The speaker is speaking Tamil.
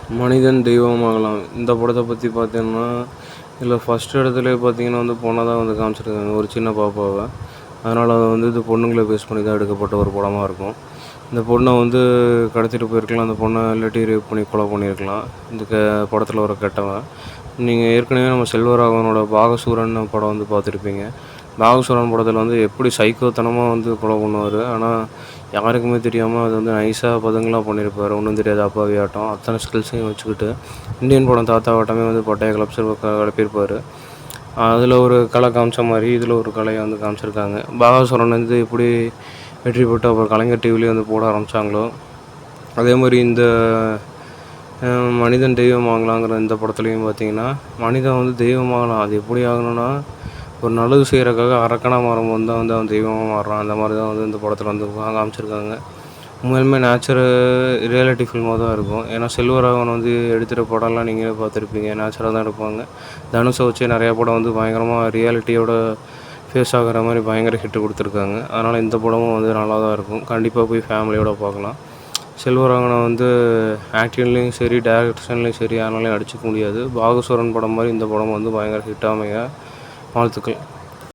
மனிதன் தெய்வமாகலாம். இந்த படத்த பத்தி பார்த்தீங்கன்னா, இதில ஃபர்ஸ்ட் இடத்துலயே பார்த்தீங்கன்னா பொண்ண தான் காமிச்சிருக்காங்க. ஒரு சின்ன பாப்பாவ. அதனால அது இது பொண்ணுங்கள பேஸ் பண்ணி தான் எடுக்கப்பட்ட ஒரு படமா இருக்கும். இந்த பொண்ண கடத்திட்டு போயிருக்கலாம். அந்த பொண்ண இல்லாட்டி ரேப் பண்ணி கொலை பண்ணியிருக்கலாம். இந்த படத்தில ஒரு கெட்டவன். நீங்க ஏற்கனவே நம்ம செல்வராகவனோட பாகசூரன் படம் பார்த்துருப்பீங்க. பாகசூரன் படத்தில எப்படி சைக்கோத்தனமா கொலை பண்ணுவாரு. ஆனா, யாருக்குமே தெரியாம அது நைஸா பதுங்கலா பண்ணியிருப்பாரு. ஒண்ணும் தெரியாத அப்பாவியாட்டம். அத்தனை ஸ்கில்ஸையும் வச்சுக்கிட்டு, இந்தியன் படம் தாத்தாவாட்டமே பட்டைய கிளப்பியிருப்பாரு. அதில ஒரு கலை காமிச்ச மாரி, இதில ஒரு கலைய காமிச்சிருக்காங்க. பாகசூரன் எப்படி வெற்றி பெற்று அப்புறம் கலைஞர் டிவிலயே போட ஆரம்பிச்சாங்களோ, அதே மாரி இந்த மனிதன் தெய்வமாகலாங்கிற இந்த படத்துலயும் பார்த்தீங்கன்னா, மனிதன் தெய்வமாகலாம். அது எப்படி ஆகணும்னா, ஒரு நல்லது செய்றதுக்காக அரக்கனா மாறும்போது தான் அவன் தெய்வமா மாறுறான். அந்த மாரி தான் இந்த படத்துல காமிச்சிருக்காங்க. உண்மையாலுமே ரியாலிட்டி ஃபில்மா தான் இருக்கும். ஏன்னா செல்வராகவன் எடுத்துட்ட படம்லாம் நீங்களே பார்த்துருப்பீங்க. நேச்சுரலா தான் எடுப்பாங்க. தனுஷ வச்சு நெறையா படம் பயங்கரமா ரியாலிட்டியோட ஃபேஸ் ஆகுற மாரி பயங்கர ஹிட் குடுத்துருக்காங்க. அதனால இந்த படமும் நல்லா தான் இருக்கும். கண்டிப்பா போய் ஃபேமிலியோட பார்க்கலாம். செல்வராகவன ஆக்டிங்லேயும் சரி, டைரக்ஷன்லேயும் சரி யாராலையும் அடிச்சுக்க முடியாது. பாகசூரன் படம் மாரி இந்த படம் பயங்கர ஹிட் அமைய வாழ்த்துக்கள்.